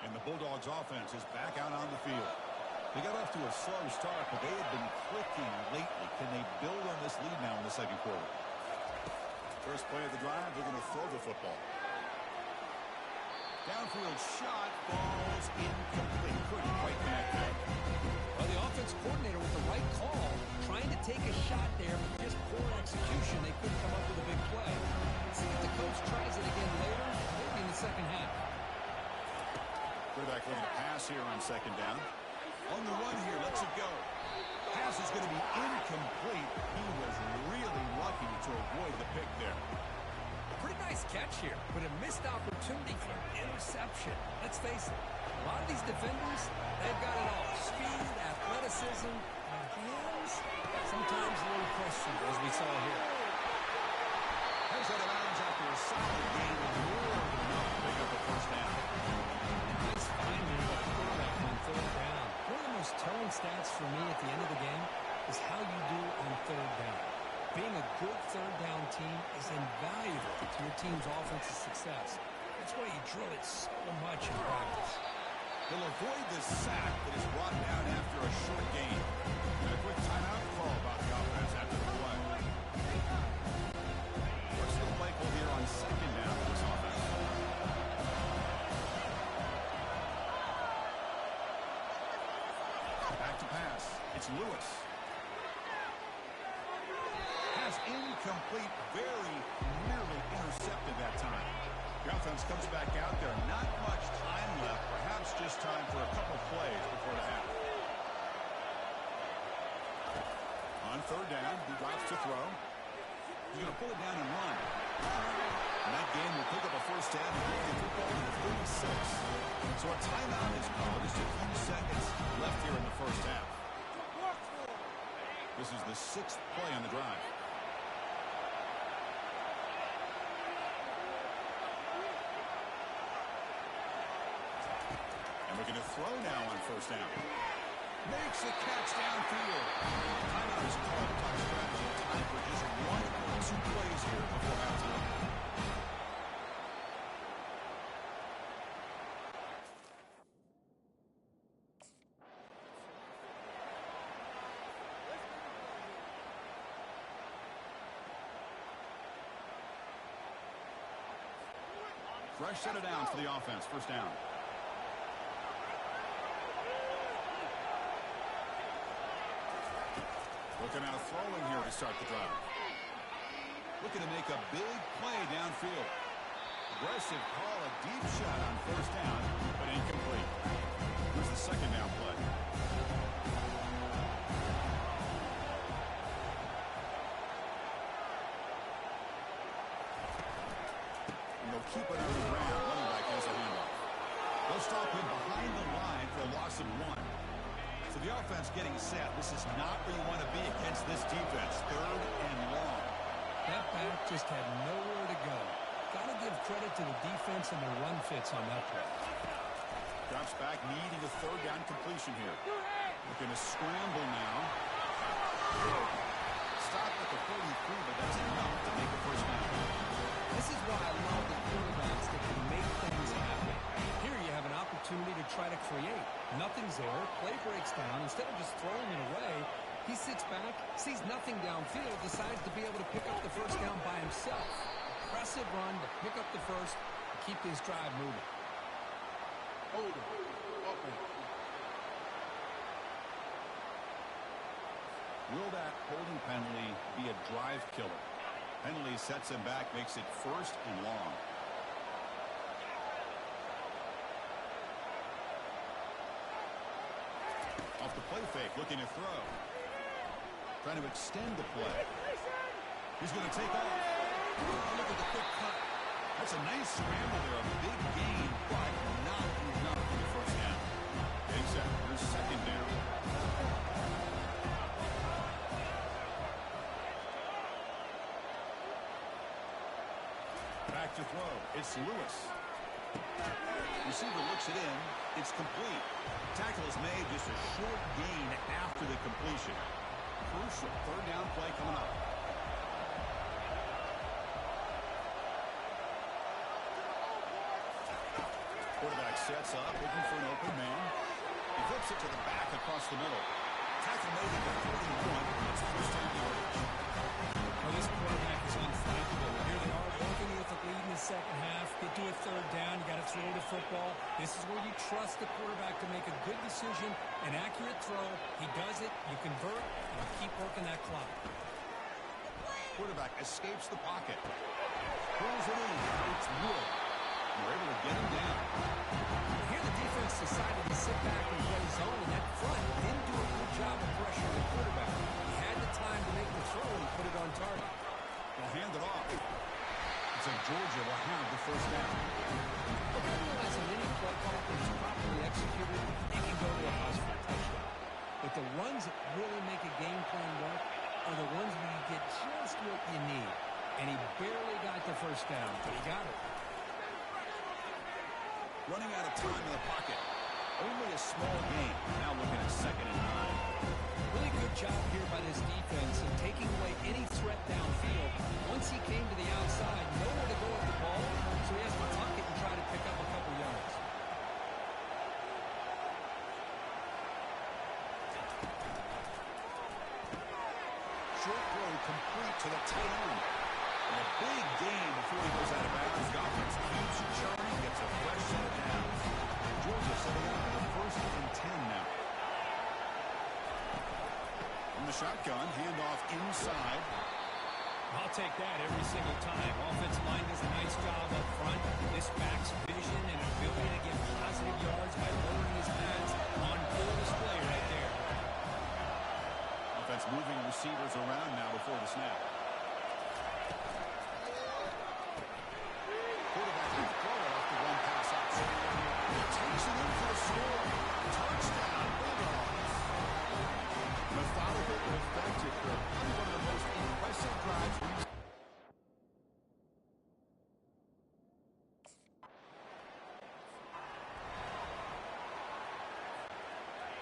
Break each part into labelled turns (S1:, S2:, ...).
S1: And the Bulldogs offense is back out on the field. They got off to a slow start, but they have been clicking lately. Can they build on this lead now in the second quarter? First play of the drive, they're going to throw the football. Downfield shot, falls incomplete. Couldn't quite connect there.
S2: Well, the offense coordinator with the right call, trying to take a shot there, but just poor execution. They couldn't come up with a big play. Let's see if the coach tries it again later, maybe in the second half.
S1: Quarterback looking to pass here on second down. On the run here, lets it go. Pass is going to be incomplete. He was really lucky to avoid the pick there.
S2: Pretty nice catch here, but a missed opportunity for an interception. Let's face it, a lot of these defenders, they've got it all. Speed, athleticism, and hands. Sometimes a little questionable, as we saw here.
S1: Heads out of bounds after a solid game with more than enough to pick up the first down.
S2: Nice finding of the quarterback on third down. One of the most telling stats for me at the end of the game is how you do on third down. Being a good third down team is invaluable to your team's offensive success. That's why you drill it so much in practice.
S1: He'll avoid the sack that is brought down after a short gain. And a quick timeout call about the offense after the play. What's the play call here on second down for this offense? Back to pass. It's Lewis. Incomplete, very nearly intercepted that time. The offense comes back out there. Not much time left. Perhaps just time for a couple plays before the half. On third down, he drops to throw. He's going to pull it down and run. And that game will pick up a first down and move the football to the 36. So a timeout is called. Just a few seconds left here in the first half. This is the 6th play on the drive. Looking to throw now on first down. Makes a catch downfield. Timeout is called. Clock strategy. Time for just 1 or 2 plays here before halftime. Fresh set of downs for the offense. First down. Looking at a throw-in here to start the drive. Looking to make a big play downfield. Aggressive call, a deep shot on first down, but incomplete. Here's the second down play. And they'll keep it on the ground. Running back has a handoff. They'll stop him behind the line for a loss of 1. So the offense getting set. This is not where you want to be against this defense. Third and long.
S2: That back just had nowhere to go. Got to give credit to the defense and the run fits on that play.
S1: Drops back, needing a third down completion here. Looking to scramble now. Stop at the 43, but that's enough to make a first down.
S2: This is why I love the quarterbacks that can make things happen. Here you have an opportunity to try to create. Nothing's there. Play breaks down. Instead of just throwing it away, he sits back, sees nothing downfield, decides to be able to pick up the first down by himself. Impressive run to pick up the first and keep this drive moving.
S3: Hold it. Okay.
S1: Will that holding penalty be a drive killer? Penalty sets him back, makes it first and long. Off the play fake, looking to throw. Trying to extend the play. He's going to take off. Look at the quick cut. That's a nice scramble there. A big gain, but not enough for the first down. Getting set. Here's second down. Back to throw. It's Lewis. Receiver looks it in. It's complete. Tackle is made, just a short gain after the completion. Crucial third down play coming up. Quarterback sets up, looking for an open man. He flips it to the back across the middle. Tackle made at the 41. It's first down yardage.
S2: Well, this quarterback is unflappable. Here they are working with the lead in the second half. Get to a third down. You got to throw the football. This is where you trust the quarterback to make a good decision, an accurate throw. He does it. You convert, and you keep working that clock.
S1: Quarterback escapes the pocket. Pulls it in. It's Wood. They're able to get him down.
S2: Here the defense decided to sit back and play zone, and that front didn't do a good job of pressuring the quarterback. He had the time to make the throw and put it on target.
S1: They'll hand it off. It's like Georgia will have the first down.
S2: But I realize in any play call that is properly executed, it can go to a house for a touchdown. But the runs that really make a game plan work are the ones where you get just what you need. And he barely got the first down, but he got it.
S1: Running out of time in the pocket. Only a small gain. Now looking at 2nd and 9.
S2: Really good job here by this defense in taking away any threat downfield. Once he came to the outside, nowhere to go with the ball, so he has to tuck it and try to pick up a couple yards.
S1: Short throw complete to the tight end. And a big gain before he goes out of bounds. The offense keeps churning, gets a fresh set of downs. Georgia setting up for the 1st and 10 now. From the shotgun, handoff inside.
S2: I'll take that every single time. Offensive line does a nice job up front. This back's vision and ability to get positive yards by lowering his pads on full display right there.
S1: Offense moving receivers around now before the snap. Quarterback can throw it off the one pass outside. He takes it in for the score. Touchdown, Bulldogs. Methodical and effective. Probably one of the most impressive drives we've seen.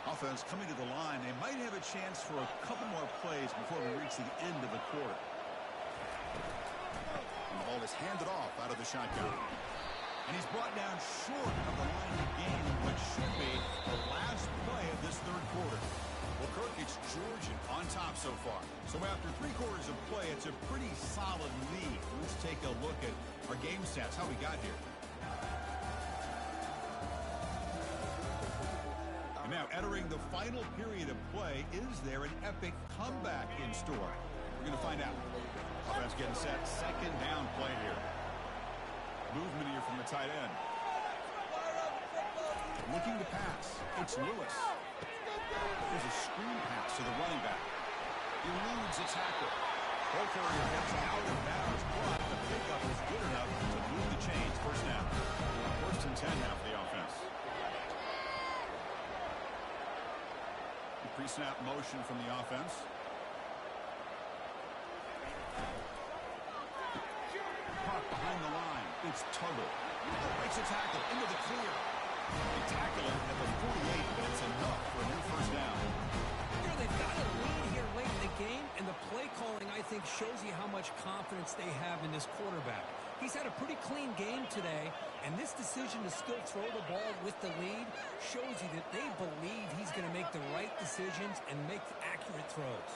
S1: Offense coming to the line. They might have a chance for a couple more plays before we reach the end of the quarter. And the ball is handed off out of the shotgun. And he's brought down short of the line to gain what should be the last play of this third quarter. Well, Kirk, it's Georgia on top so far. So after 3 quarters of play, it's a pretty solid lead. Let's take a look at our game stats, how we got here. And now entering the final period of play, is there an epic comeback in store? We're going to find out. Offense getting set, 2nd down play here. Movement here from the tight end. Looking to pass. It's Lewis. There's a screen pass to the running back. He eludes a tackle. Ball carrier gets out of bounds, but the pickup is good enough to move the chains. First down. 1st and 10 now for the offense. Pre-snap motion from the offense. Caught behind the line. It's Tuggle. Breaks a tackle into the clear. They tackle him at the 48, but it's enough for a new first down.
S2: Here they've got a lead here late in the game, and the play calling, I think, shows you how much confidence they have in this quarterback. He's had a pretty clean game today, and this decision to still throw the ball with the lead shows you that they believe he's going to make the right decisions and make accurate throws.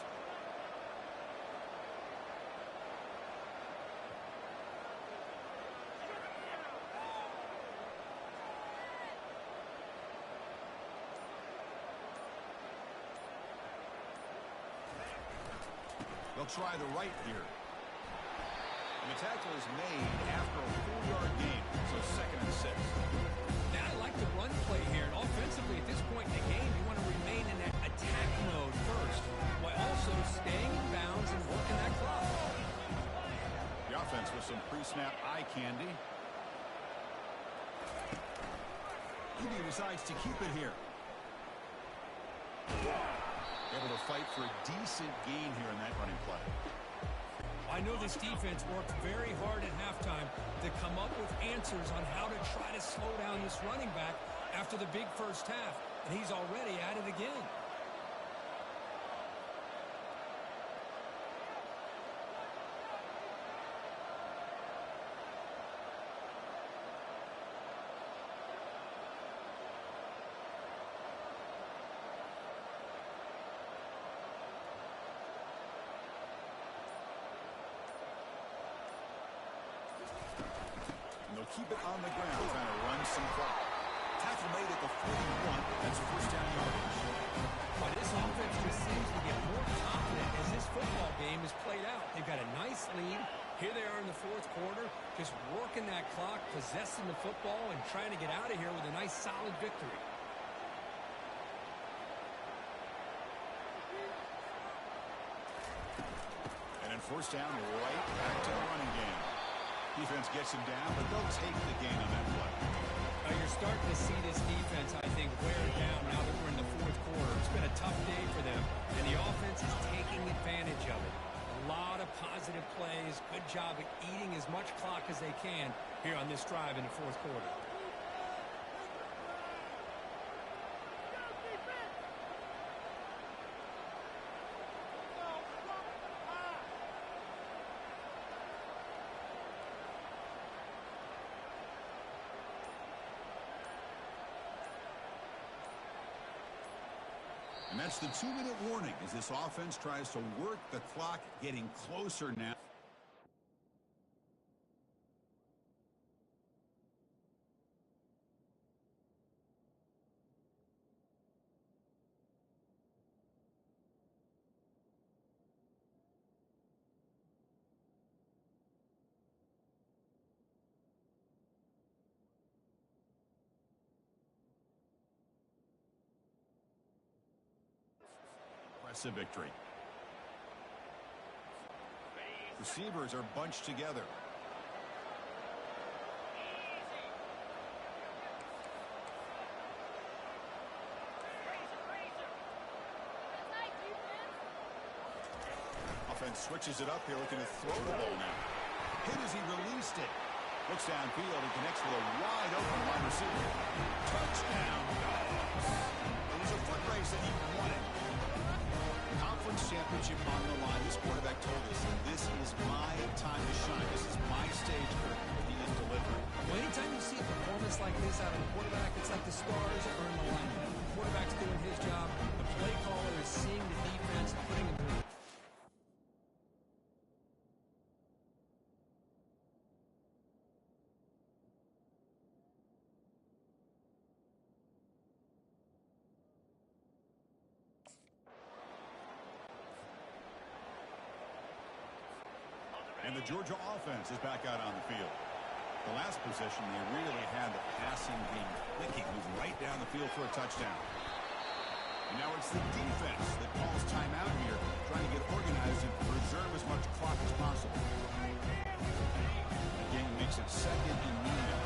S1: They'll try the right here. And the tackle is made after a 4-yard gain, so 2nd and 6.
S2: Now I like the run play here. And offensively, at this point in the game, you want to remain in that attack mode first, while also staying in bounds and working that clock.
S1: The offense with some pre-snap eye candy. Maybe he decides to keep it here. Able to fight for a decent gain here in that running play.
S2: I know this defense worked very hard at halftime to come up with answers on how to try to slow down this running back after the big first half, and he's already at it again.
S1: keep it on the ground, trying to run some clock. Tackle made at the 41. That's first down yardage.
S2: Boy, this offense just seems to get more confident as this football game is played out. They've got a nice lead. Here they are in the fourth quarter, just working that clock, possessing the football, and trying to get out of here with a nice, solid victory.
S1: And then first down, right back to the running game. Defense gets him down, but they'll take the gain on that play.
S2: You're starting to see this defense, I think, wear down now that we're in the fourth quarter. It's been a tough day for them, and the offense is taking advantage of it. A lot of positive plays. Good job at eating as much clock as they can here on this drive in the fourth quarter.
S1: And that's the 2-minute warning as this offense tries to work the clock, getting closer now. Impressive victory. Receivers are bunched together. Offense switches it up here, looking to throw the ball now. Hit as he released it. Looks downfield and connects with a wide open wide receiver. Touchdown, Dawgs. It was a foot race and he won it. Conference championship on the line. This quarterback told us, this is my time to shine. This is my stage, Kirk. He is delivering.
S2: Well, anytime you see a performance like this out of a quarterback, it's like the stars are in alignment. The quarterback's doing his job. The play caller is seeing the defense, putting them through.
S1: And the Georgia offense is back out on the field. The last possession, they really had the passing game clicking, moving right down the field for a touchdown. And now it's the defense that calls timeout here, trying to get organized and preserve as much clock as possible. The game makes it second and medium.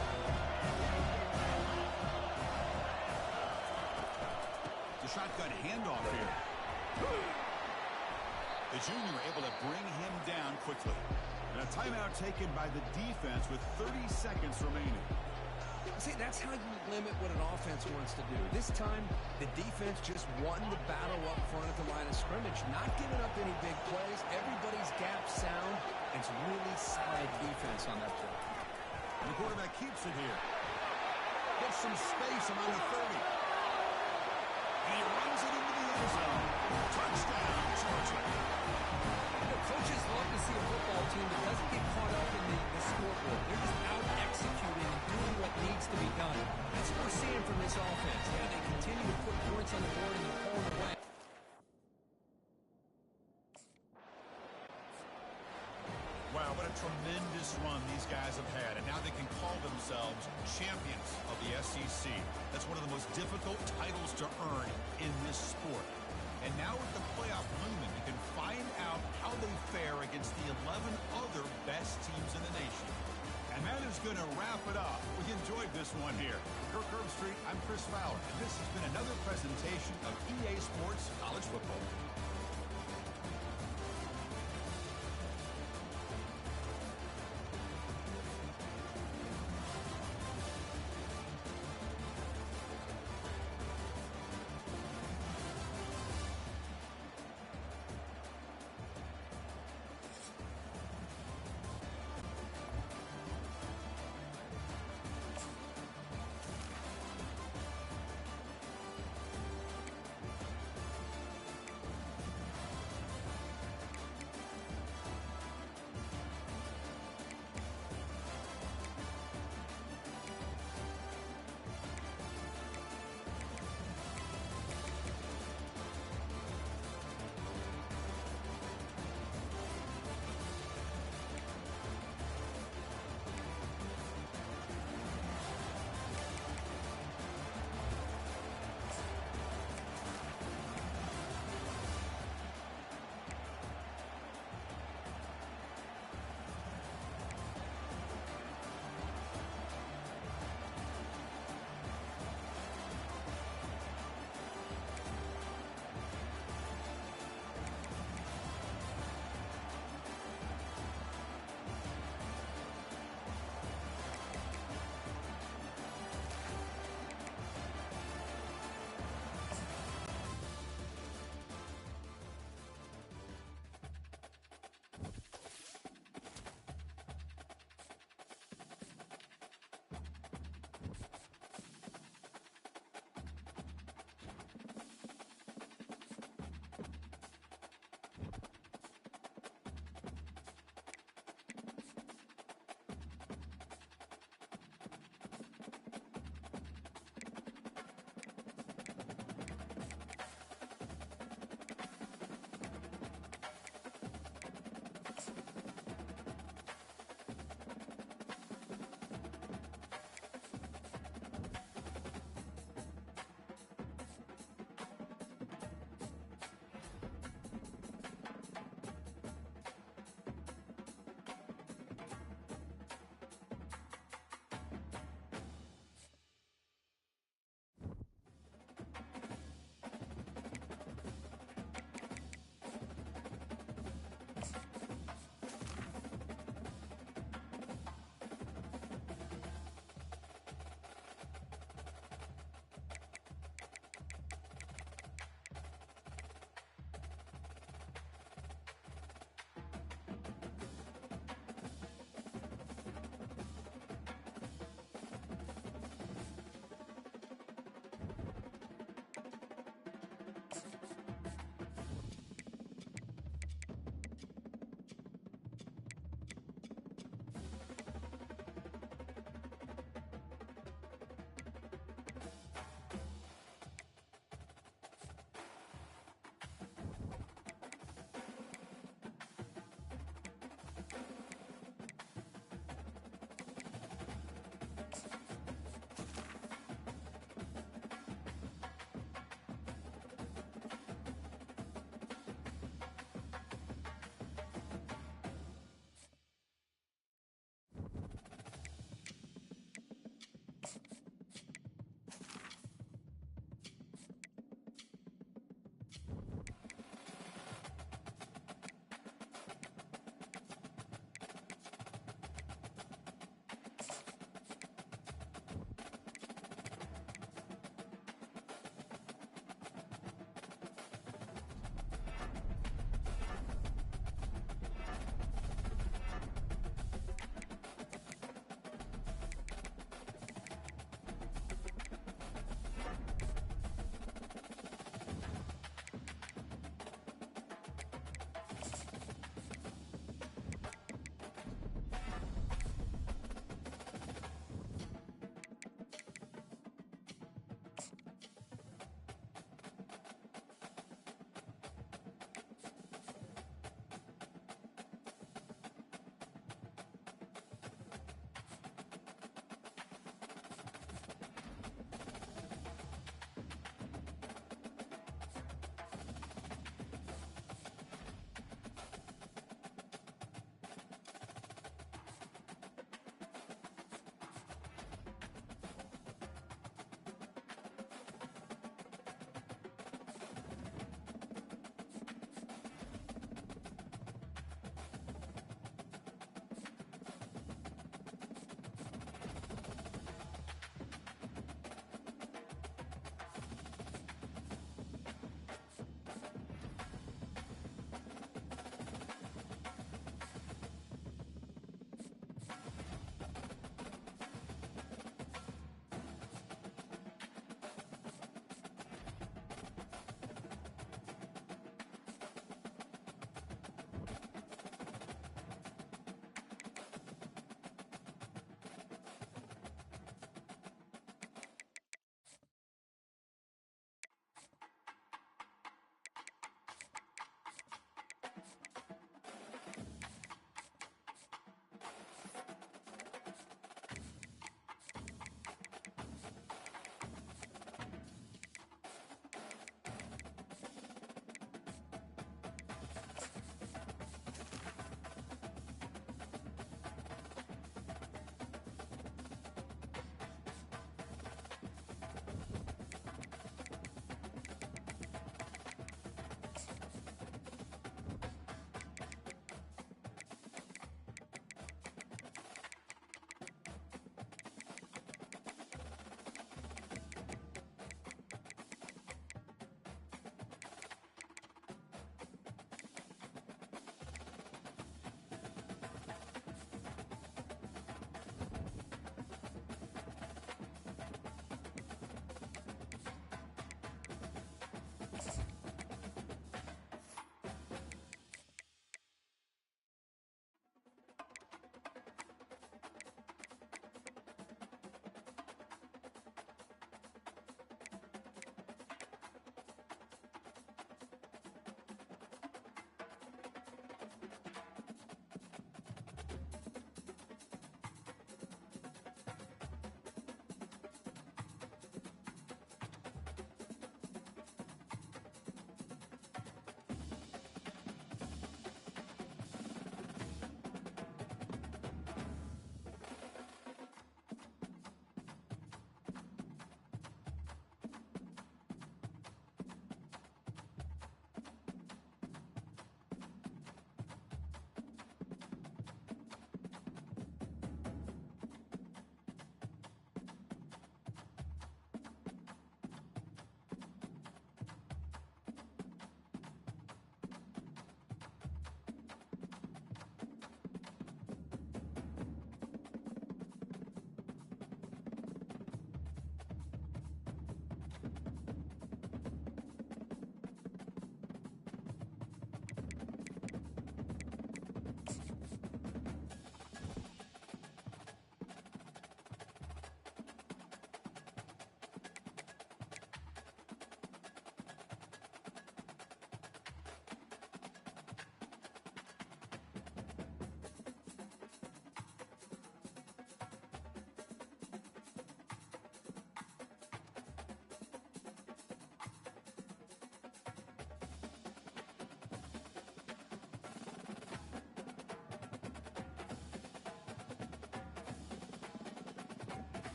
S1: It's a shotgun handoff here. The junior able to bring him down quickly. And a timeout taken by the defense with 30 seconds remaining.
S2: See, that's how you limit what an offense wants to do. This time, the defense just won the battle up front at the line of scrimmage, not giving up any big plays. Everybody's gap sound. It's really solid defense on that play.
S1: And the quarterback keeps it here. Gets some space around the 30. And he runs it into the end zone. Touchdown, Georgia.
S2: Coaches love to see a football team that doesn't get caught up in the scoreboard. They're just out executing and doing what needs to be done. That's what we're seeing from this offense. Yeah, they continue to put points on the board and they're pulling away.
S1: Wow, what a tremendous run these guys have had. And now they can call themselves champions of the SEC. That's one of the most difficult titles to earn in this sport. And now with the playoff looming, you can find out how they fare against the 11 other best teams in the nation. And that is going to wrap it up. We enjoyed this one here. Kirk Herbstreit, I'm Chris Fowler, and this has been another presentation of EA Sports College Football.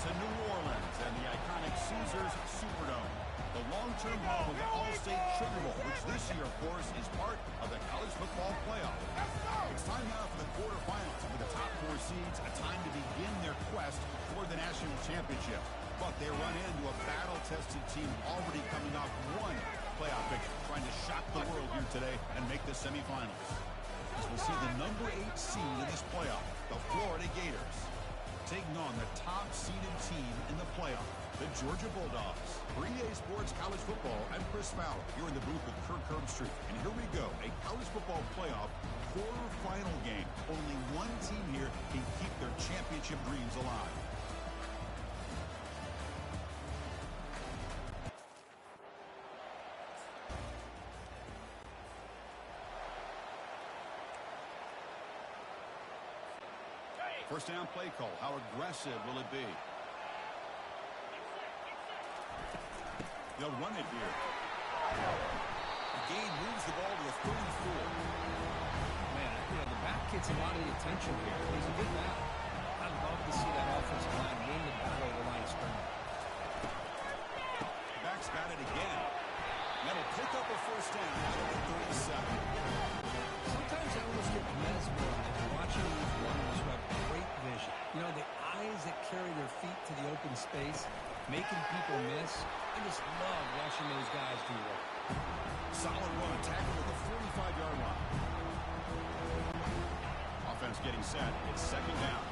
S1: to New Orleans and the iconic Caesars Superdome, the long-term home of the All-State Sugar Bowl, which this year, of course, is part of the college football playoff. It's time now for the quarterfinals with the top 4 seeds, a time to begin their quest toward the national championship. But they run into a battle-tested team already coming off one playoff victory, trying to shock the world here today and make the semifinals. As we'll see the number 8 seed in this playoff, the Florida Gators, taking on the top-seeded team in the playoff, the Georgia Bulldogs. For EA Sports College Football, I'm Chris Fowler here in the booth with Kirk Herbstreit. And here we go, a college football playoff quarterfinal game. Only one team here can keep their championship dreams alive. First down play call. How aggressive will it be? They'll run it here. The gain moves the ball to the 34.
S2: Man, the back gets a lot of the attention here. He's a good back. I'd love to see that offensive line win the battle of the line of scrimmage.
S1: Back's got it again. That'll pick up a first down out of the 37.
S2: Sometimes I almost get mesmerized watching these runners who have great vision. You know, the eyes that carry their feet to the open space, making people miss. I just love watching those guys do work.
S1: Solid run, tackled at the 45-yard line. Offense getting set. It's second down.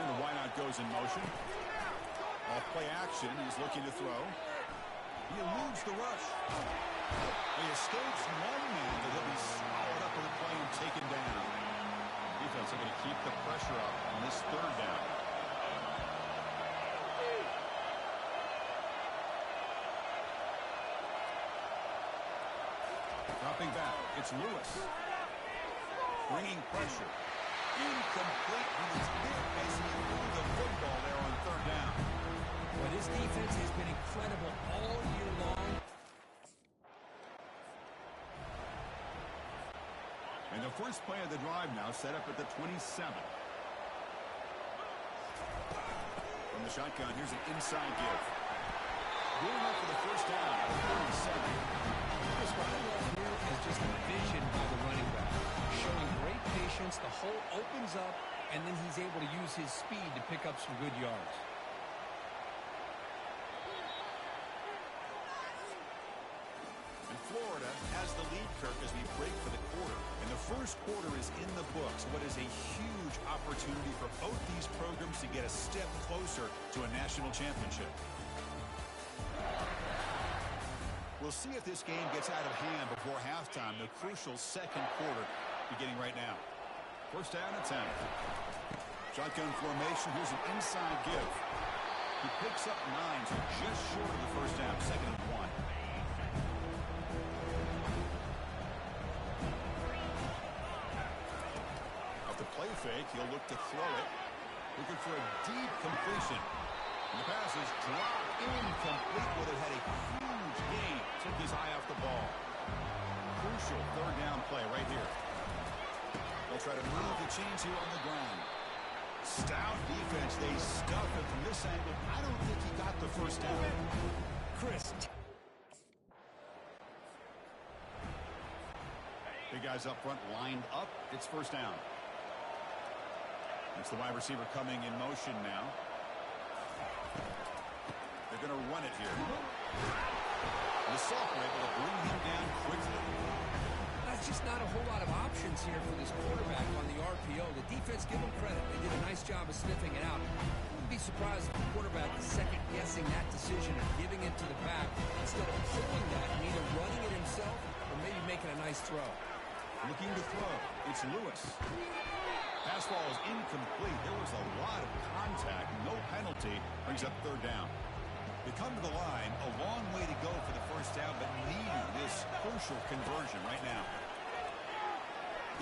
S1: And the wideout goes in motion. Off play action, he's looking to throw. He eludes the rush. He escapes one man, but he'll be swallowed up in the play and taken down. Defense are going to keep the pressure up on this third down. Dropping back, it's Lewis. Bringing pressure. Incomplete. He was hit basically through the football there on third down.
S2: But his defense has been incredible all year long.
S1: And the first play of the drive now set up at the 27. From the shotgun, here's an inside give. Going up for the first down at the 37.
S2: What I love here is just the vision by the running back. Showing great patience, the hole opens up, and then he's able to use his speed to pick up some good yards.
S1: And Florida has the lead, Kirk, as we break for the quarter. And the first quarter is in the books. What is a huge opportunity for both these programs to get a step closer to a national championship. We'll see if this game gets out of hand before halftime. The crucial second quarter beginning right now. First down and 10. Shotgun formation. Here's an inside give. He picks up 9, so just short of the first down. Second and 1. Off the play fake, he'll look to throw it. Looking for a deep completion. And the pass is dropped incomplete, but it had a huge gain. Took his eye off the ball. Crucial third down play right here. They'll try to move the chains here on the ground. Stout defense. They stuff it from this angle. I don't think he got the first down.
S2: Chris.
S1: Big guys up front lined up. It's first down. It's the wide receiver coming in motion now. They're going to run it here. The sophomore able to bring him down quickly.
S2: That's just not a whole lot of options here for this quarterback on the RPO. The defense, give them credit. They did a nice job of sniffing it out. Wouldn't be surprised if the quarterback is second-guessing that decision and giving it to the back instead of pulling that and either running it himself or maybe making a nice throw.
S1: Looking to throw. It's Lewis. Pass ball is incomplete. There was a lot of contact. No penalty. Brings up third down. They come to the line. A long way to go for the first down, but needing this crucial conversion right now.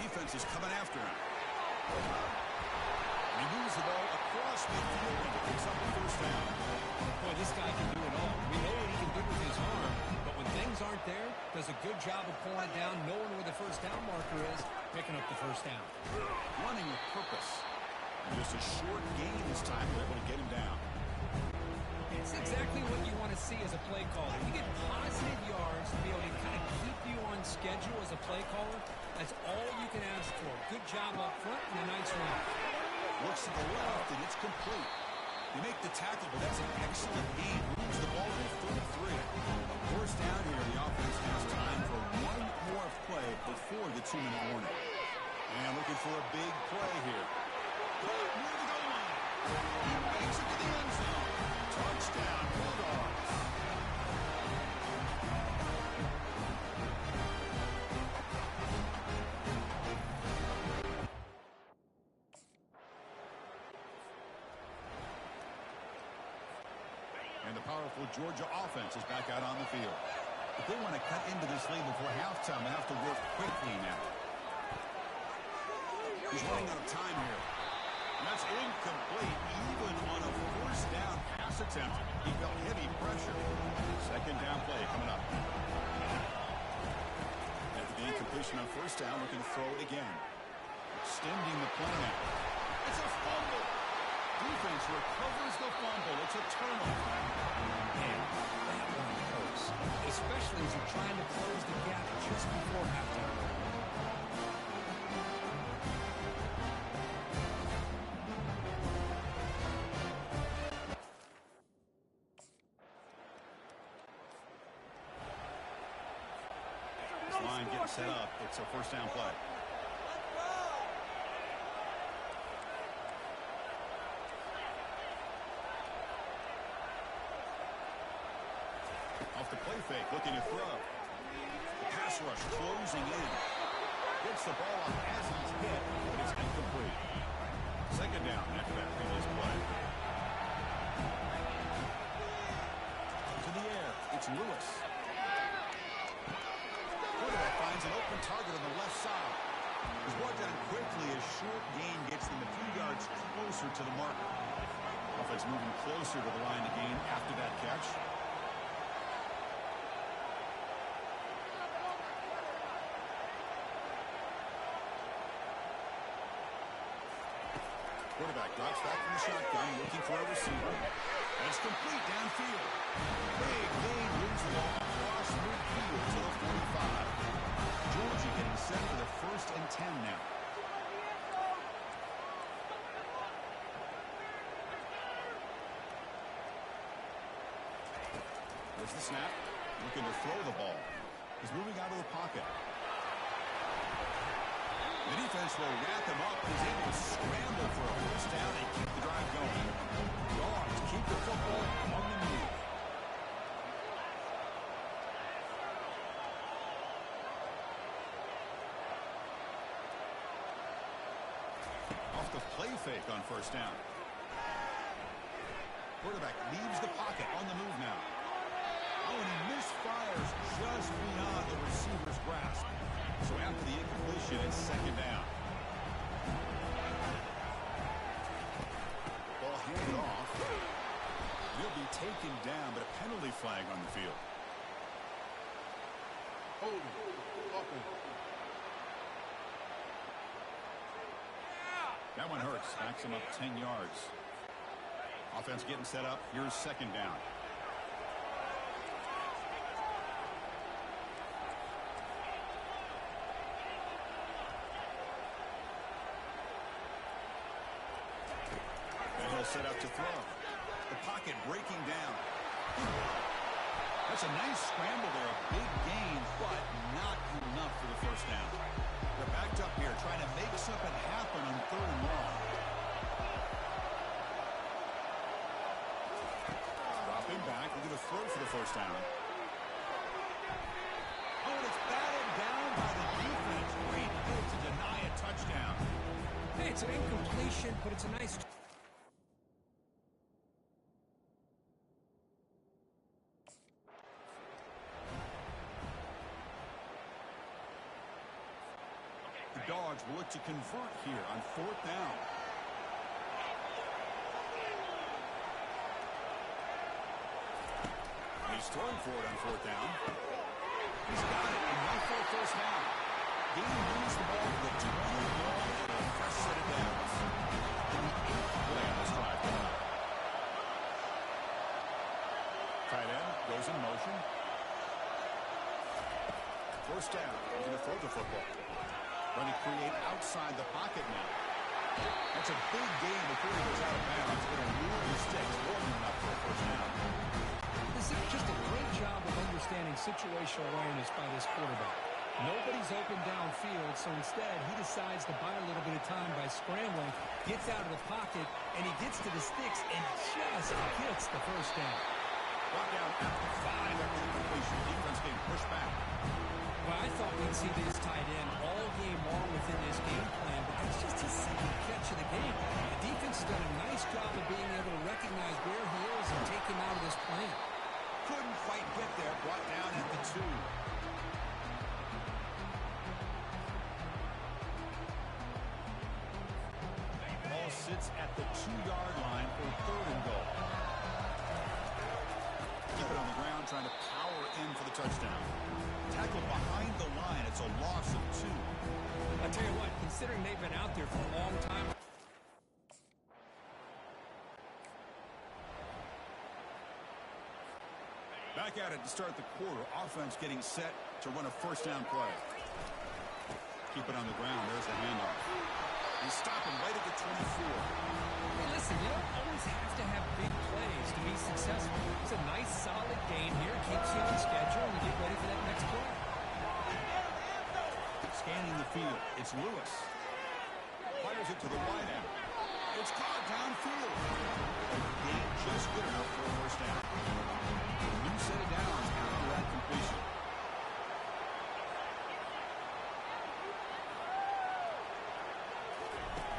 S1: Defense is coming after him. And he moves the ball across midfield and picks up the first down.
S2: Boy, this guy can do it all. We know what he can do with his arm, but when things aren't there, does a good job of pulling it down, knowing where the first down marker is, picking up the first down.
S1: Running with purpose. And just a short gain this time. They're able to get him down.
S2: It's exactly what you want to see as a play caller. You get positive yards to be able to kind of keep you on schedule as a play caller. That's all you can ask for. Good job up front and a nice run.
S1: Looks to the left, and it's complete. They make the tackle, but that's an excellent gain. Moves the ball to 33. First down here, the offense has time for one more play before the 2-minute warning. And looking for a big play here. Good, near the goal line. He makes it to the end zone. Touchdown, Bulldogs. And the powerful Georgia offense is back out on the field. If they want to cut into this lead before halftime, they have to work quickly now. He's running out of time here. That's incomplete, even on a first down pass attempt. He felt heavy pressure. Second down play coming up. After the incompletion on first down, looking to throw it again. Extending the play now. It's a fumble. Defense recovers the fumble. It's a turnover.
S2: Man, that one hurts, especially as you're trying to close the gap just before halftime.
S1: Line getting set up. It's a first down play. Off the play fake, looking to throw. The pass rush closing in. Gets the ball off as he's hit, but it's incomplete. Second down after that previous play. To the air, it's Lewis. Quarterback finds an open target on the left side. He's brought down quickly. A short gain gets them a few yards closer to the marker. Offense moving closer to the line to gain after that catch. Quarterback drops back from the shotgun, looking for a receiver. And it's complete downfield. Big gain, moves the ball across midfield to the 45. Georgia getting set for the 1st and 10 now. There's the snap. Looking to throw the ball. He's moving out of the pocket. The defense will wrap him up. He's able to scramble for a first down and keep the drive going. Dawgs keep the football on the move. Off the play fake on first down. Quarterback leaves the pocket on the move now. Oh, and he misfires just beyond the receiver's grasp. So after the incompletion, it's second down. Ball handed off. He'll be taken down, but a penalty flag on the field.
S3: Holding. Offense.
S1: That one hurts. Backs him up 10 yards. Offense getting set up. Here's second down. Set up to throw. The pocket breaking down. That's a nice scramble there. A big gain, but not enough for the first down. They're backed up here, trying to make something happen on 3rd and long. Dropping back. We're going to throw for the first down. Oh, and it's batted down by the defense. Great hit to deny a touchdown.
S2: Hey, it's an incompletion, but it's a nice...
S1: The Dawgs will look to convert here on 4th down. He's throwing for it on fourth down. He's got it, and no for a first down. Gain moves the ball to the 20-yard and a fresh set of downs. And the 8th play on this drive coming up. Tight end goes in motion. First down. He's going to throw the football. Trying to create outside the pocket now. That's a big gain before he goes out of bounds. Going to rule the sticks. More than enough for a first down.
S2: This is just a great job of understanding situational awareness by this quarterback. Nobody's open downfield, so instead he decides to buy a little bit of time by scrambling, gets out of the pocket, and he gets to the sticks and just gets the first down.
S1: Brought down at the 5 after the completion. Defense getting pushed back.
S2: Well, I thought we'd see this tight end all game long within this game plan, but that's just his second catch of the game. The defense has done a nice job of being able to recognize where he is and take him out of this plan.
S1: Couldn't quite get there. Brought down at the 2. Ball sits at the 2-yard line for 3rd and goal. Keep it on the ground, trying to power in for the touchdown. Tackle behind the line. It's a loss of 2.
S2: I tell you what, considering they've been out there for a long time.
S1: Back at it to start the quarter. Offense getting set to run a first down play. Keep it on the ground. There's the handoff. And stop him right at the 24.
S2: Hey, listen, you don't always have to have big plays to be successful. It's a nice, solid gain here. Keeps you on schedule and you get ready for that next play.
S1: Scanning the field. It's Lewis. Fires it to the wide end. It's caught downfield. Gain just good enough for a first down. A new set of downs after that completion.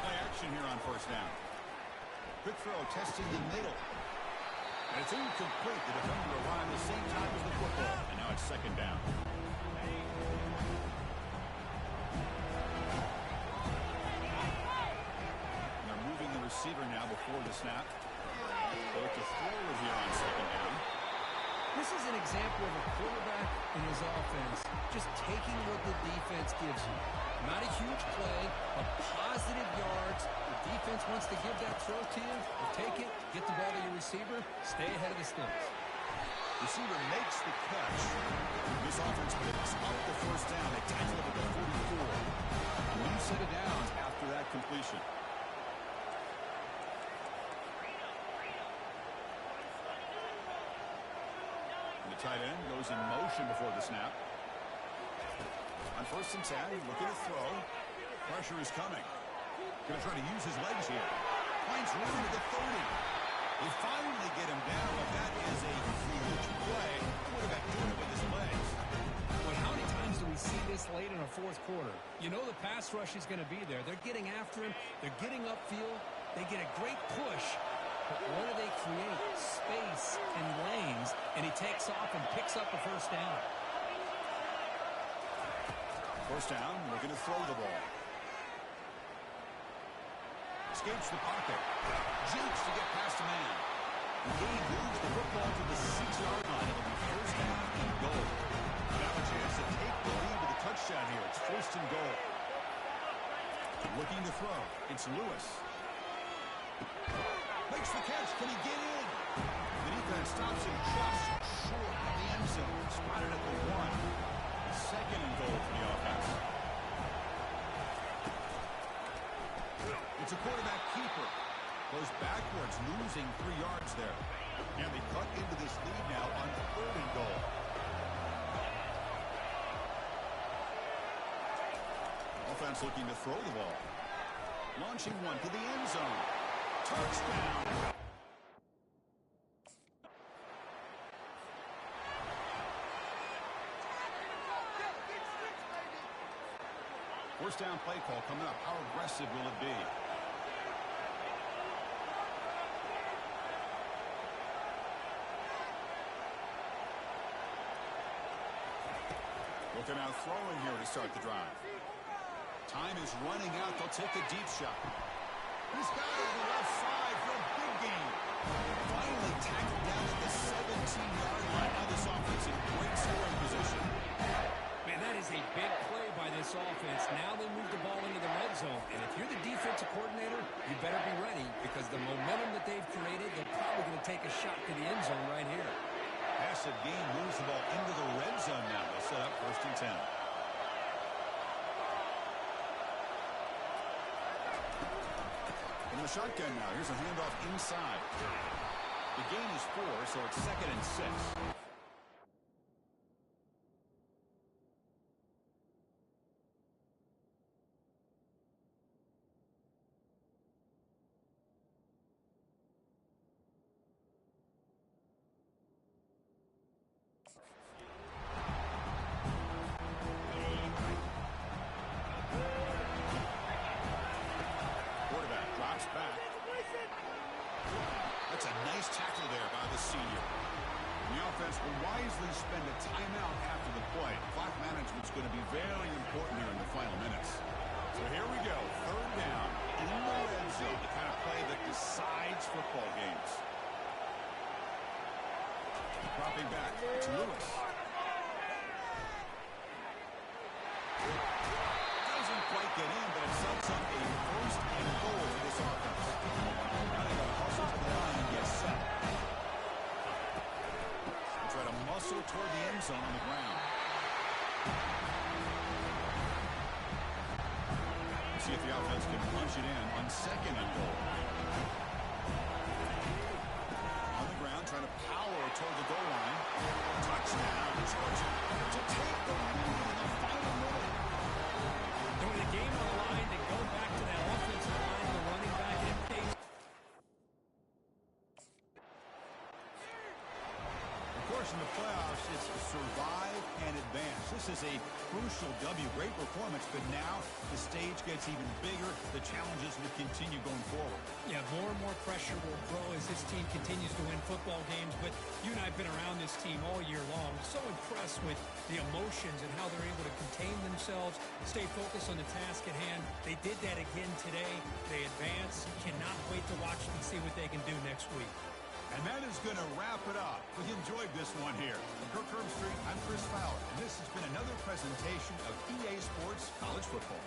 S1: Play action here on first down. Quick throw testing the middle. And it's incomplete. The defender arrived the same time as the football. And now it's second down. Receiver now before the snap. They look to throw it here on second down.
S2: This is an example of a quarterback in his offense just taking what the defense gives you. Not a huge play, but positive yards. The defense wants to give that throw to you. You take it, get the ball to your receiver, stay ahead of the sticks.
S1: Receiver makes the catch. This offense picks up the first down. They tackle it at the 44. A new set of downs after that completion. Tight end goes in motion before the snap. On first and 10, looking to throw. Pressure is coming. Going to try to use his legs here. Finds room at the 30. They finally get him down, but that is a huge play. He would have been doing it with his legs.
S2: Well, how many times do we see this late in a fourth quarter? You know the pass rush is going to be there. They're getting after him. They're getting upfield. They get a great push. But what do they create? Space and lanes, and he takes off and picks up a first down.
S1: First down, looking to throw the ball. Escapes the pocket. Jukes to get past a man. The game moves the football to the 6-yard line. It'll be first down and goal. Now a chance to take the lead with a touchdown here. It's first and goal. Looking to throw. It's Lewis. Makes the catch. Can he get in? The defense stops him just short of the end zone. Spotted at the 1. Second and goal for the offense. It's a quarterback keeper. Goes backwards, losing 3 yards there. And they cut into this lead now on 3rd and goal. Offense looking to throw the ball. Launching one to the end zone. Touchdown! First down play call coming up. How aggressive will it be? Looking out throwing here to start the drive. Time is running out. They'll take a deep shot. He's got it on the left side for a big gain. Finally tackled down at the 17-yard line. Now this offense in great scoring position.
S2: Man, that is a big play by this offense. Now they move the ball into the red zone. And if you're the defensive coordinator, you better be ready because the momentum that they've created, they're probably going to take a shot to the end zone right here.
S1: Passive game moves the ball into the red zone now. They'll set up 1st and 10. In the shotgun now. Here's a handoff inside. The gain is 4, so it's 2nd and 6. That's a nice tackle there by the senior. And the offense will wisely spend a timeout after the play. Clock management's going to be very important here in the final minutes. So here we go. 3rd down in the red zone. The kind of play that decides football games. Dropping back to Lewis. Doesn't quite get in, but it sets up a 1st and goal for this offense. Now they got to hustle to the line and get set. And try to muscle toward the end zone on the ground. See if the offense can punch it in on 2nd and goal. On the ground, trying to power toward the goal line. Touchdown, Georgia, to take the lead in the final minute.
S2: And with the game on the line, they go back to that offensive line, the running back in pace.
S1: Of course, in the playoffs, it's survive and advance. This is a crucial W. Great performance, but now the stage gets even bigger. The challenges will continue going forward.
S2: Yeah, more and more pressure will grow as this team continues to win football games. But you and I have been around this team all year long. So impressed with the emotions and how they're able to contain themselves, stay focused on the task at hand. They did that again today. They advance. Cannot wait to watch them and see what they can do next week.
S1: And that is going to wrap it up. We enjoyed this one here. From Kirk Street, I'm Chris Fowler, and this has been another presentation of EA Sports College Football.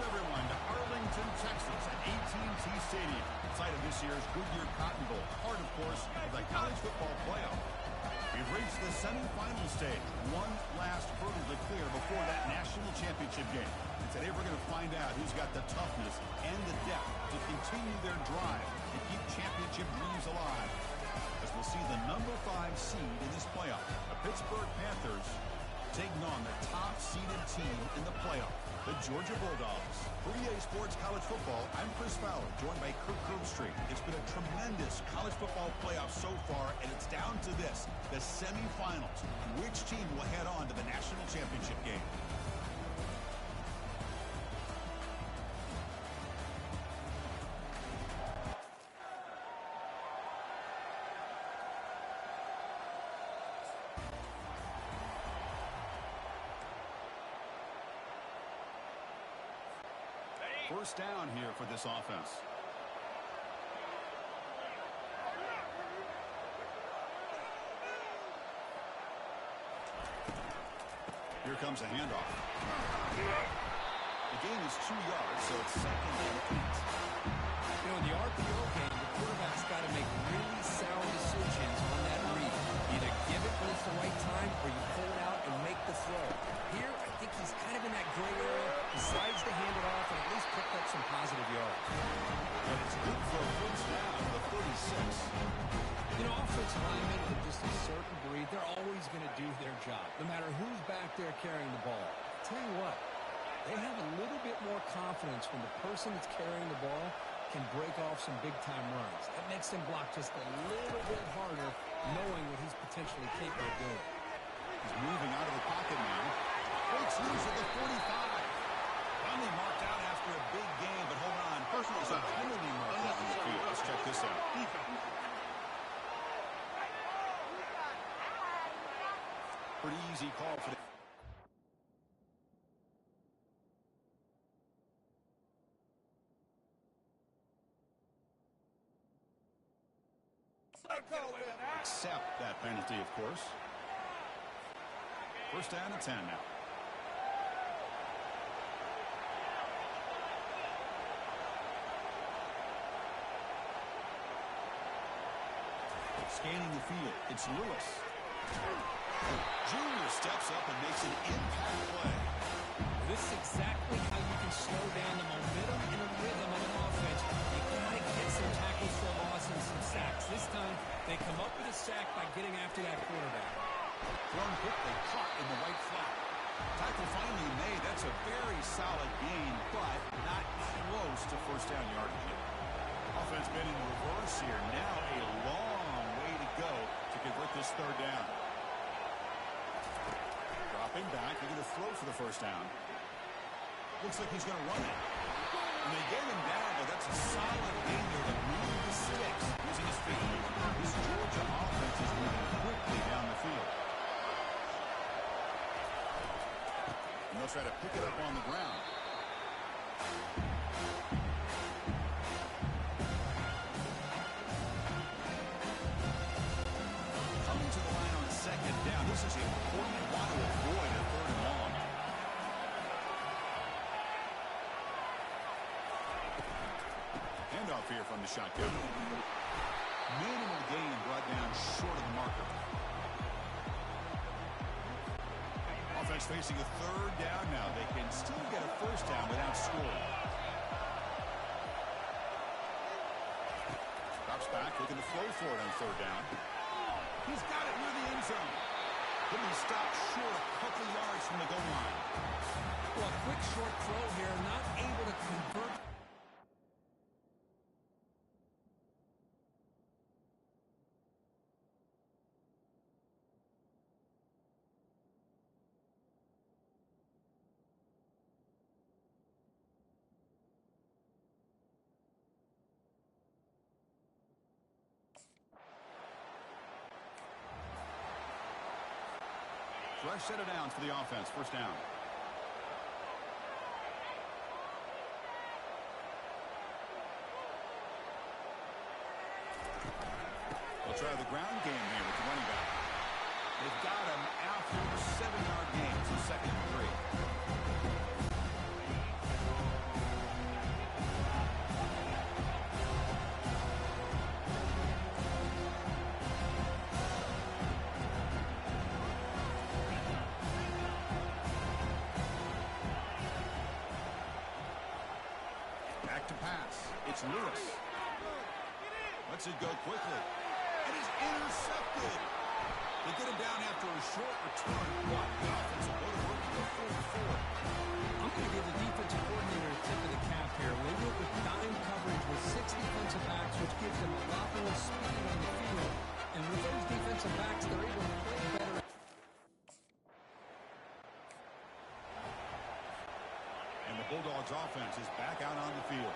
S1: everyone, to Arlington, Texas at AT&T Stadium, site of this year's Goodyear Cotton Bowl, part, of course, of the college football playoff. We've reached the semifinal stage, one last hurdle to clear before that national championship game. And today we're going to find out who's got the toughness and the depth to continue their drive and keep championship dreams alive. As we'll see the number 5 seed in this playoff, the Pittsburgh Panthers taking on the top-seeded team in the playoff, the Georgia Bulldogs. For EA Sports College Football, I'm Chris Fowler, joined by Kirk Herbstreit. It's been a tremendous college football playoff so far, and it's down to this, the semifinals. Which team will head on to the national championship game? First down here for this offense. Here comes a handoff. The gain is 2 yards, so it's 2nd and 8.
S2: You know, in the RPO game, the quarterback's got to make really sound decisions on that read. Either give it when it's the right time, or you pull it out and make the throw. Here, I think he's kind of in that gray area. Decides to hand it off and at least pick up some positive yards.
S1: And it's good for a first down to the 36.
S2: You know, offensive linemen are just a certain breed. They're always going to do their job, no matter who's back there carrying the ball. I'll tell you what, they have a little bit more confidence when the person that's carrying the ball can break off some big-time runs. That makes them block just a little bit harder, knowing what he's potentially capable of doing.
S1: He's moving out of the pocket now. Breaks loose at the 45. Finally marked out after a big game, but hold on. There's a penalty mark on the field. Let's check this out. Pretty easy call for the... Accept that penalty, of course. First down and 10 now. Scanning the field, it's Lewis. Junior steps up and makes an impact play.
S2: This is exactly how you can slow down the momentum and the rhythm of an offense. You got to get some tackles for loss and some sacks. This time, they come up with a sack by getting after that quarterback.
S1: Thrown quickly, caught in the right flat. Tackle finally made. That's a very solid gain, but not close to first down yardage yet. Offense been in reverse here. Now a long way to go to convert this third down. Dropping back, they're going to throw for the first down. Looks like he's going to run it. And they get him down, but that's a solid gain there to move the sticks using his feet. This Georgia offense is moving quickly down the field. And they'll try to pick it up on the ground. Coming to the line on second down. This is important. You want to avoid a third and long. Handoff here from the shotgun. Minimal gain brought down short of the marker. Offense facing a third down now. They can still get a first down without scoring. Drops back, looking to throw for it on third down. He's got it near the end zone. Couldn't he stop short a couple yards from the goal line?
S2: Well, a quick short throw here, not able to convert.
S1: Fresh set of downs for the offense. First down. They'll try the ground game here with the running back. They've got him after a 7-yard gain. So 2nd and 3. Back to pass. It's Lewis. Lets it go quickly. It is intercepted. They get him down after a short return, but the offensive go to work to the 44.
S2: I'm going to give the defensive coordinator a tip of the cap here. They went with dime coverage with 6 defensive backs, which gives them a lot more speed on the field. And with those defensive backs, they're able to play better.
S1: And the Bulldogs offense is back out on the field.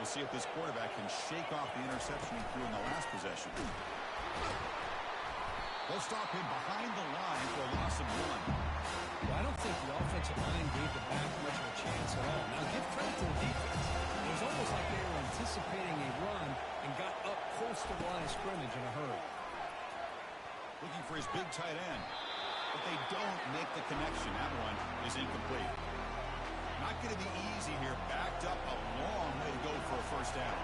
S1: We'll see if this quarterback can shake off the interception he threw in the last possession. They'll stop him behind the line for a loss of 1.
S2: Well, I don't think the offensive line gave the back much of a chance at all. Now, give credit to the defense. It was almost like they were anticipating a run and got up close to the line of scrimmage in a hurry.
S1: Looking for his big tight end. But they don't make the connection. That one is incomplete. Not going to be easy here. Backed up a long way to go for a first down.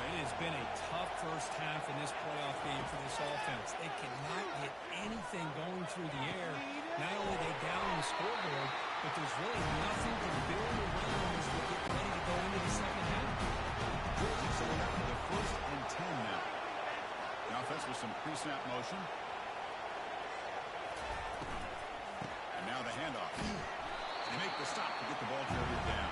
S2: It has been a tough first half in this playoff game for this offense. They cannot get anything going through the air. Not only are they down on the scoreboard, but there's really nothing to build around as we get ready to go into the second half.
S1: Georgia setting up for the 1st and 10 now. The offense with some pre-snap motion. And now the handoff. They make the stop to get the ball carrier down.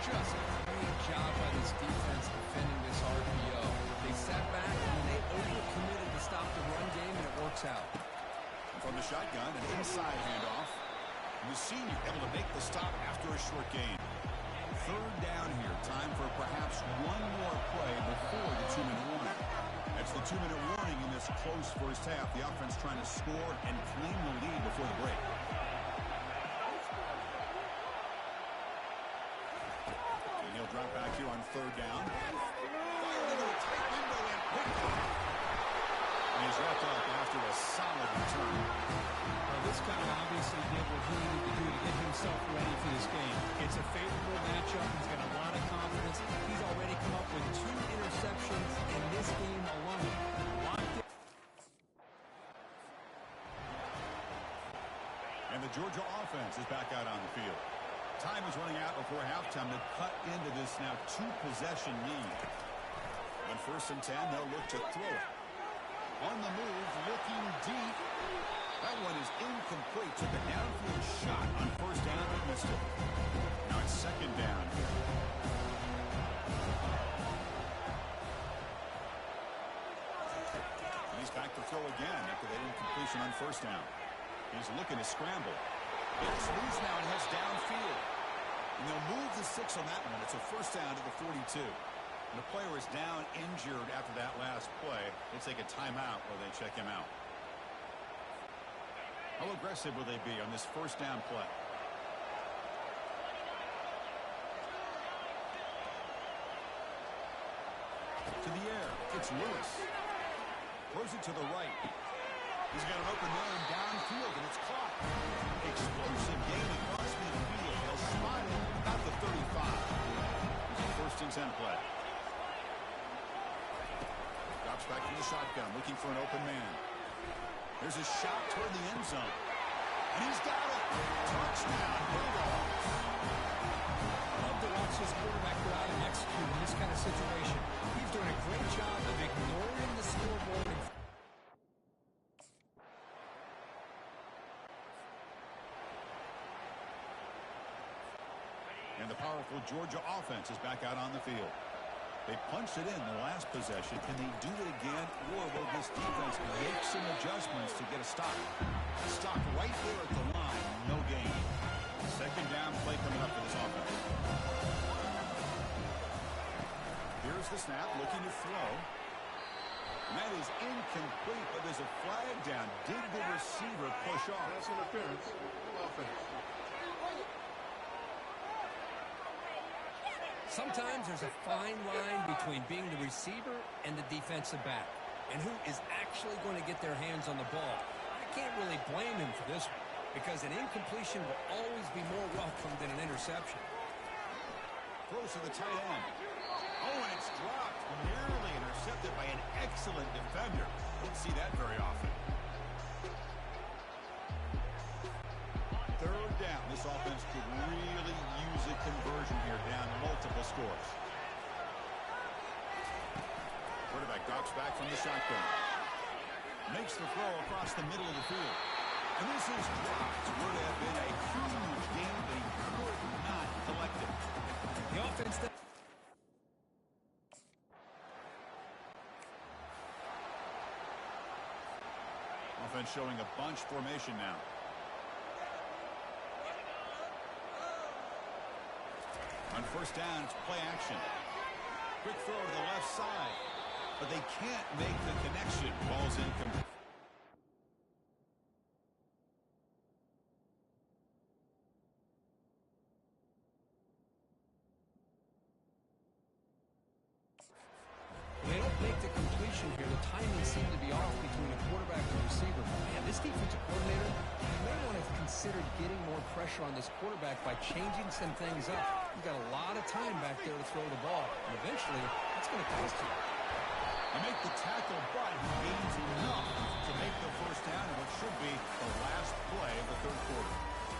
S2: Just a great job by this defense defending this RPO. They sat back and they overcommitted to stop the run game, and it works out.
S1: And from the shotgun, an inside handoff. And the senior able to make the stop after a short gain. 3rd down here. Time for perhaps one more play before the 2-minute warning. That's the 2-minute warning in this close first half. The offense trying to score and claim the lead before the break. He'll drop back here on 3rd down. Fired into a tight window and picked up. And he's wrapped up after a solid return.
S2: Well, this guy obviously did what he needed to do to get himself ready for this game. It's a favorable matchup. He's got a lot of confidence. He's already come up with 2 interceptions in this game alone. Locked in.
S1: And the Georgia offense is back out on the field. Time is running out before halftime to cut into this now 2-possession lead. On 1st and 10, they'll look to throw it. On the move, looking deep. That one is incomplete. Took a downfield shot on 1st down and missed it. Now it's 2nd down here. And he's back to throw again after that incompletion on 1st down. He's looking to scramble. It's loose now and heads downfield. And they'll move the 6 on that one. It's a 1st down to the 42. And the player is down injured after that last play. They take a timeout while they check him out. How aggressive will they be on this 1st down play? To the air. It's Lewis. Throws it to the right. He's got an open man downfield, and it's caught. Explosive gain across midfield. They'll slide it about the 35. It's a 1st and 10 play. Drops back from the shotgun, looking for an open man. There's a shot toward the end zone. And he's got it. Touchdown, Bulldogs.
S2: Love to watch this quarterback go out and execute in this kind of situation. He's doing a great job of ignoring the scoreboard.
S1: And the powerful Georgia offense is back out on the field. They punched it in the last possession. Can they do it again, or will this defense make some adjustments to get a stop? Stop right there at the line. No gain. 2nd down play coming up for this offense. Here's the snap, looking to throw. And that is incomplete, but there's a flag down. Did the receiver push off?
S3: That's interference. Offense.
S2: Sometimes there's a fine line between being the receiver and the defensive back, and who is actually going to get their hands on the ball. I can't really blame him for this one, because an incompletion will always be more welcome than an interception.
S1: Throws to the tight end. Oh, and it's dropped. Nearly intercepted by an excellent defender. Don't see that very often. 3rd down. This offense could really use a conversion here, down multiple scores. Quarterback drops back from the shotgun. Makes the throw across the middle of the field. And this is dropped. Would have been a huge game, but he could not collect it.
S2: The offense...
S1: Offense showing a bunch formation now. On first down, it's play action. Quick throw to the left side. But they can't make the connection. Ball's incomplete.
S2: They don't make the completion here. The timing seemed to be off between a quarterback and receiver. Man, this defensive coordinator, you may want to consider getting more pressure on this quarterback by changing some things up. You've got a lot of time back there to throw the ball. And eventually, that's going to cost you.
S1: They make the tackle, but he gains enough to make the first down in what should be the last play of the third quarter.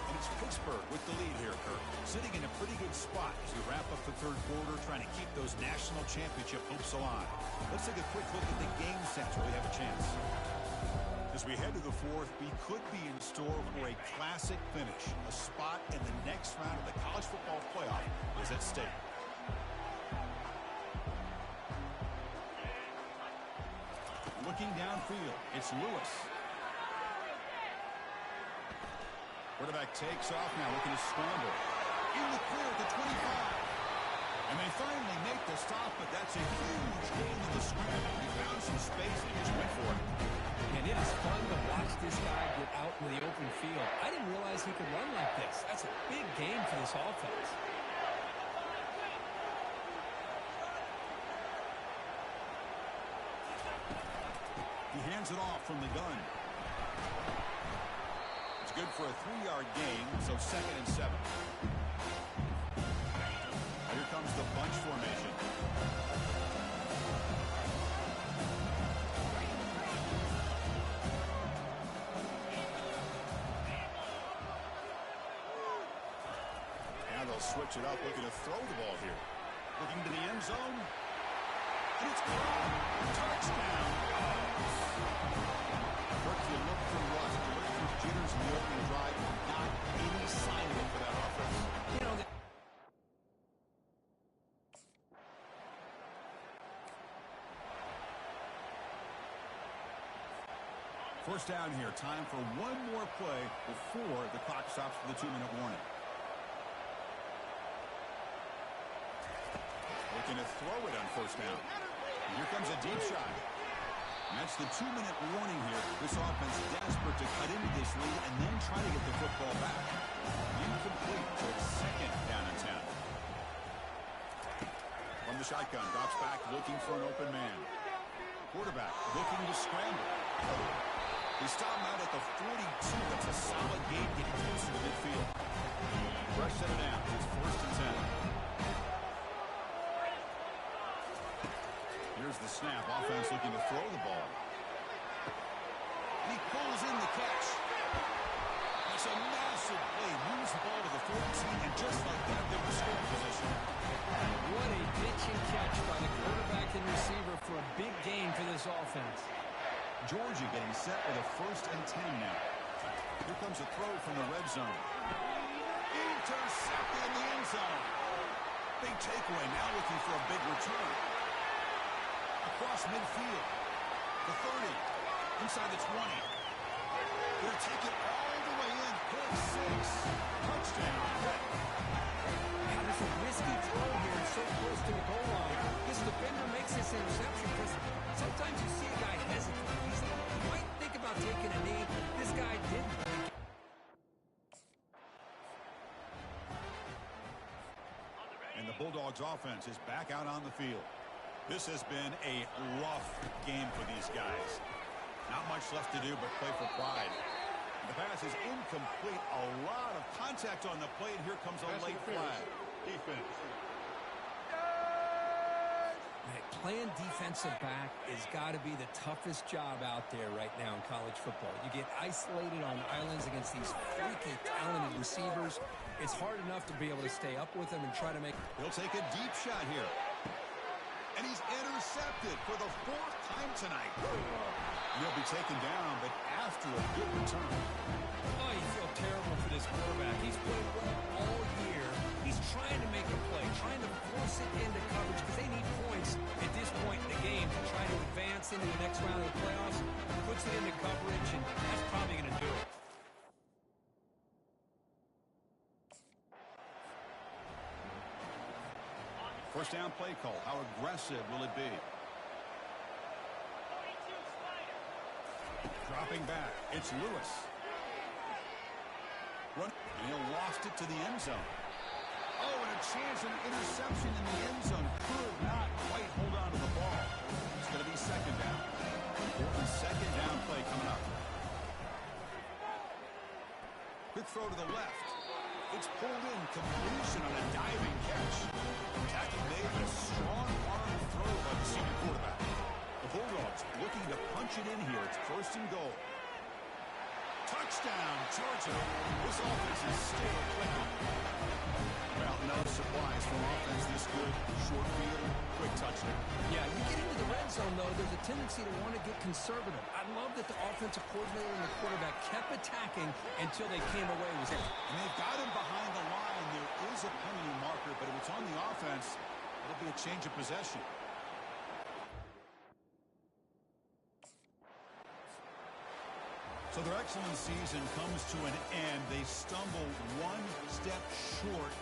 S1: And it's Pittsburgh with the lead here, Kirk. Sitting in a pretty good spot as we wrap up the third quarter, trying to keep those national championship hopes alive. Let's take a quick look at the game center. We have a chance. As we head to the fourth, we could be in store for a classic finish. A spot in the next round of the college football playoff is at stake. Looking downfield, it's Lewis. Quarterback takes off now, looking to scramble. In the clear at the 25. And they finally make the stop, but that's a huge gain in the scramble. He found some space and just went for it.
S2: And it is fun to watch this guy get out in the open field. I didn't realize he could run like this. That's a big game for this offense.
S1: He hands it off from the gun. It's good for a 3-yard gain, so 2nd and 7. Here comes the bunch formation. Now they'll switch it up, looking to throw the ball here. Looking to the end zone. And it's caught. Touchdown. Kirk, you look through rust, you look through jitters in the opening drive, not any sign of it for that offense.
S2: You know,
S1: First down here. Time for one more play before the clock stops for the 2-minute warning. Looking to throw it on first down. And here comes a deep shot. And that's the 2-minute warning here. This offense desperate to cut into this lead and then try to get the football back. Incomplete, so it's 2nd down and 10. From the shotgun, drops back looking for an open man. Quarterback looking to scramble. They stop him out at the 42. That's a solid gain getting closer to midfield. Rush set it down. It's 1st and 10. Here's the snap. Offense looking to throw the ball. He pulls in the catch. It's a massive play. Moves the ball to the 14, and just like that, they're in scoring position.
S2: what a pitch and catch by the quarterback and receiver for a big gain for this offense.
S1: Georgia getting set with a 1st and 10 now. Here comes a throw from the red zone. Intercepted in the end zone. Big takeaway, now looking for a big return. Across midfield. The 30. Inside the 20. Gonna take it all the way in. Pick 6. Touchdown.
S2: Now there's a risky throw here. It's so close to the goal line. This defender makes this interception because sometimes you see a guy hesitate. He might think about taking a knee. This guy didn't.
S1: And the Bulldogs offense is back out on the field. This has been a rough game for these guys. Not much left to do but play for pride. The pass is incomplete. A lot of contact on the play, and here comes a late flag. Defense.
S2: Playing defensive back has got to be the toughest job out there right now in college football. You get isolated on islands against these freaky talented receivers. It's hard enough to be able to stay up with him and try to make...
S1: He'll take a deep shot here. And he's intercepted for the 4th time tonight. He'll be taken down, but after a good return.
S2: Oh, you feel terrible for this quarterback. He's played well all year. He's trying to make a play, trying to force it into coverage because they need points at this point in the game to try to advance into the next round of the playoffs. Puts it into coverage, and that's probably going to do it.
S1: First down play call. How aggressive will it be? Dropping back. It's Lewis. Run. And he lost it to the end zone. Oh, and a chance at an interception in the end zone. Could not quite hold on to the ball. It's going to be second down. Important second down play coming up. Quick throw to the left. It's pulled in. Completion on a diving catch. Tackle made a strong arm throw by the senior quarterback. The Bulldogs looking to punch it in here. It's 1st and goal. Touchdown, Georgia. This offense is still clicking. Well, no surprise from offense this good. Short field, quick touchdown.
S2: Yeah, you get into the red zone, though, there's a tendency to want to get conservative. I love that the offensive coordinator and the quarterback kept attacking until they came away with it.
S1: And they've got him behind the line. There is a penalty marker, but if it's on the offense, it'll be a change of possession. So their excellent season comes to an end. They stumble one step short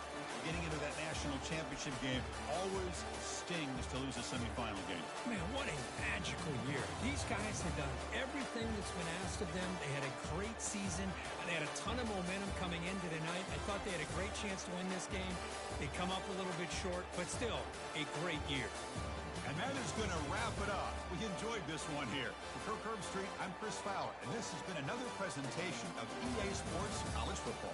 S1: getting into that national championship game. Always stings to lose a semifinal game.
S2: Man, what a magical year. These guys have done everything that's been asked of them. They had a great season. They had a ton of momentum coming into tonight. I thought they had a great chance to win this game. They come up a little bit short, but still a great year.
S1: And that is going to wrap it up. We enjoyed this one here. For Kirk Herbstreit, I'm Chris Fowler, and this has been another presentation of EA Sports College Football.